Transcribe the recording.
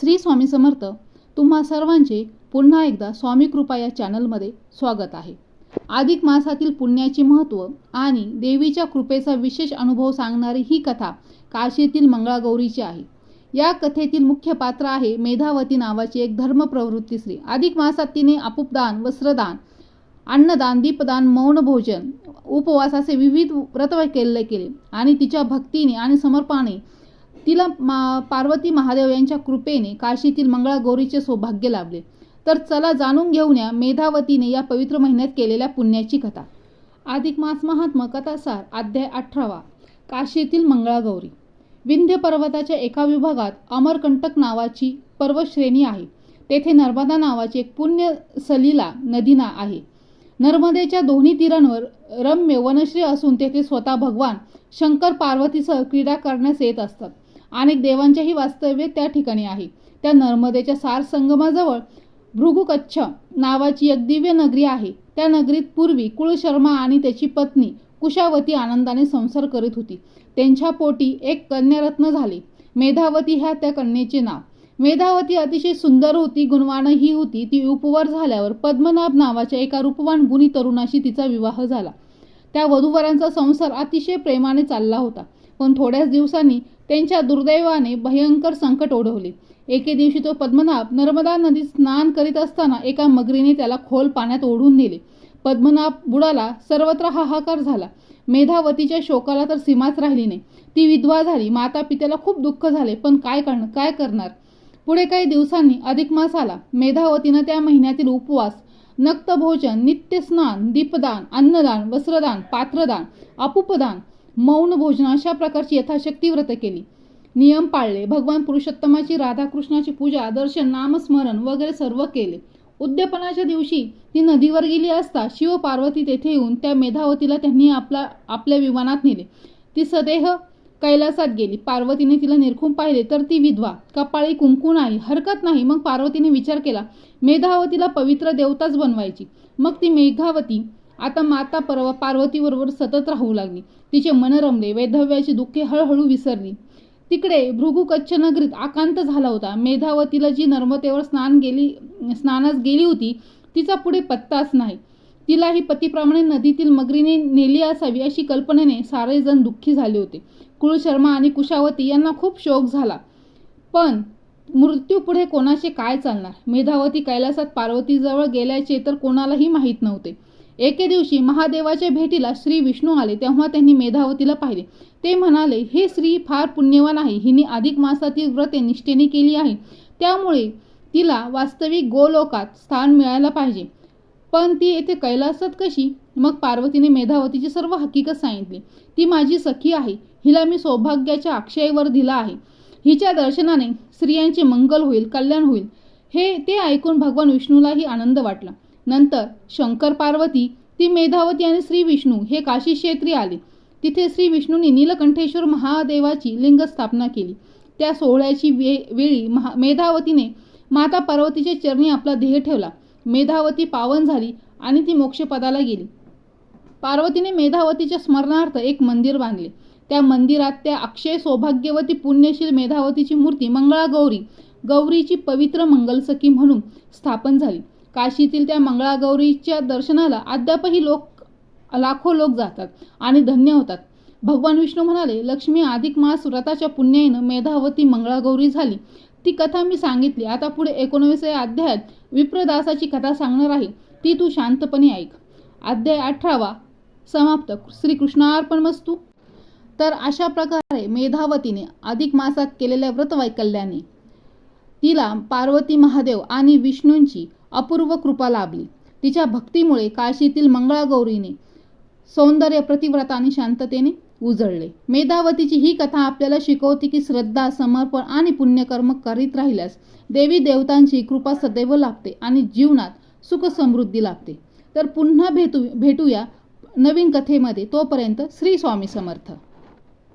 श्री स्वामी समर्थ. तुम्हा सर्वांचे पुन्हा एकदा स्वामी कृपा या चॅनलमध्ये स्वागत आहे. अधिक मासातील पुण्याचे महत्त्व आणि देवीच्या कृपेचा विशेष अनुभव सांगणारी ही कथा काशीतील मंगळागौरीची आहे. या कथेतील मुख्य पात्र आहे मेधावती नावाची एक धर्मप्रवृत्ती स्त्री. अधिक मासात तिने आपूपदान, वस्त्रदान, अन्नदान, दीपदान, मौन भोजन, उपवासाचे विविध व्रत केले आणि तिच्या भक्तीने आणि समर्पणाने तिला पार्वती महादेव यांच्या कृपेने काशीतील मंगळागौरीचे सौभाग्य लाभले. तर चला जाणून घेऊया मेधावतीने या पवित्र महिन्यात केलेल्या पुण्याची कथा. अधिक मास महात्म्य कथासार अध्याय 18. काशीतील मंगळागौरी. विंध्य पर्वताच्या एका विभागात अमरकंटक नावाची पर्वतश्रेणी आहे. तेथे नर्मदा नावाची एक पुण्य सलिला नदी आहे. नर्मदेच्या दोन्ही तीरांवर रम्य वनश्री असून तेथे स्वतः भगवान शंकर पार्वतीसह क्रीडा करण्यास येत असतात. अनेक देवांचेही वास्तव्य त्या ठिकाणी आहे. त्या नर्मदेच्या सार संगमाजवळ भृगुकच्छ नावाची एक दिव्य नगरी आहे. त्या नगरीत पूर्वी कुळशर्मा आणि त्याची पत्नी कुशावती आनंदाने संसार करीत होती. त्यांच्या पोटी एक कन्यारत्न झाले. मेधावती ह्या त्या कन्येचे नाव. मेधावती अतिशय सुंदर होती, गुणवानही होती. ती उपवर झाल्यावर पद्मनाभ नावाच्या एका रूपवान गुणी तरुणाशी तिचा विवाह झाला. त्या वधूवरांचा संसार अतिशय प्रेमाने चालला होता. पण थोड्याच दिवसांनी त्यांच्या दुर्दैवाने भयंकर संकट ओढवले. एके दिवशी तो पद्मनाभ नर्मदा नदीत स्नान करीत असताना एका मगरीने त्याला खोल पाण्यात ओढून नेले. पद्मनाभ बुडाला. सर्वत्र हाहाकार झाला. मेधावतीच्या शोकाला तर सीमाच राहिली नाही. ती विधवा झाली. माता पित्याला खूप दुःख झाले. पण काय करणार. पुढे काही दिवसांनी अधिक मास आला. मेधावतीनं त्या महिन्यातील उपवास, नक्त भोजन, नित्य स्नान, दीपदान, अन्नदान, वस्त्रदान, पात्रदान, आपूपदान, मौन भोजन अशा प्रकारची यथाशक्ती व्रत केली. नियम पाळले. भगवान पुरुषोत्तमाची, राधाकृष्णाची पूजा, दर्शन, नामस्मरण वगैरे सर्व केले. उद्यापनाच्या दिवशी ती नदीवर गेली असता शिव पार्वती तेथे येऊन त्या मेधावतीला त्यांनी आपल्या विमानात नेले. ती सदेह कैलासात गेली. पार्वतीने तिला निरखून पाहिले तर ती विधवा, कपाळी कुंकू नाही. हरकत नाही. मग पार्वतीने विचार केला, मेधावतीला पवित्र देवताच बनवायची. मग ती मेघावती आता माता पार्वतीबरोबर सतत राहू लागली. तिचे मन रमले. वैधव्याची दुःखे हळूहळू विसरली. तिकडे भृगुकच्छ नगरीत आकांत झाला होता. मेधावतीला जी नर्मदेवर स्नानास गेली होती तिचा पुढे पत्ताच नाही. तिलाही पतीप्रमाणे नदीतील मगरीने नेली असावी अशी कल्पनेने सारेजण दुःखी झाले होते. कुळशर्मा आणि कुशावती यांना खूप शोक झाला. पण मृत्यू पुढे कोणाचे काय चालणार. मेधावती कैलासात पार्वतीजवळ गेल्याचे तर कोणालाही माहीत नव्हते. एके दिवशी महादेवाच्या भेटीला श्री विष्णू आले. तेव्हा त्यांनी मेधावतीला पाहिले. ते म्हणाले, हे स्त्री फार पुण्यवान आहे. हिने अधिक मासातील व्रते निष्ठेने केली आहे. त्यामुळे तिला वास्तविक गोलोकात स्थान मिळायला पाहिजे. पण ती येथे कैलासात कशी. मग पार्वतीने मेधावतीची सर्व हकीकत सांगितली. ती माझी सखी आहे. हिला मी सौभाग्याच्या अक्षयवर दिला आहे. हिच्या दर्शनाने स्त्रियांचे मंगल होईल, कल्याण होईल. ते ऐकून भगवान विष्णूलाही आनंद वाटला. नंतर शंकर पार्वती, ती मेधावती आणि श्री विष्णू हे काशी क्षेत्री आले. तिथे श्री विष्णूंनी नीलकंठेश्वर महादेवाची लिंग स्थापना केली. त्या सोहळ्याची वेळी मेधावतीने माता पार्वतीच्या चरणी आपला देह ठेवला. मेधावती पावन झाली आणि ती मोक्षपदाला गेली. पार्वतीने मेधावतीच्या स्मरणार्थ एक मंदिर बांधले. त्या मंदिरात त्या अक्षय सौभाग्यवती पुण्यशील मेधावतीची मूर्ती मंगळागौरी, गौरीची पवित्र मंगलसखी म्हणून स्थापन झाली. काशीतील त्या मंगळागौरीच्या दर्शनाला अद्यापही लाखो लोक जातात आणि धन्य होतात. भगवान विष्णू म्हणाले, लक्ष्मी अधिक मास व्रताच्या पुण्याईनं मेधावती मंगळागौरी झाली. ती कथा मी सांगितली. आता पुढे 19व्या अध्यायात विप्रदासाची कथा सांगणार आहे. ती तू शांतपणे ऐक. अध्याय 18 समाप्त. श्रीकृष्णार्पणमस्तु. तर अशा प्रकारे मेधावतीने अधिक मासात केलेल्या व्रतवैकल्याने तिला पार्वती महादेव आणि विष्णूंची अपूर्व कृपा लाभली. तिच्या भक्तीमुळे काशीतील मंगळागौरीने सौंदर्य, प्रतिव्रता आणि शांततेने उजळले. मेधावतीची ही कथा आपल्याला शिकवते की श्रद्धा, समर्पण आणि पुण्यकर्म करीत राहिल्यास देवी देवतांची कृपा सदैव लाभते आणि जीवनात सुख समृद्धी लाभते. तर पुन्हा भेटूया नवीन कथेमध्ये. तोपर्यंत श्री स्वामी समर्थ.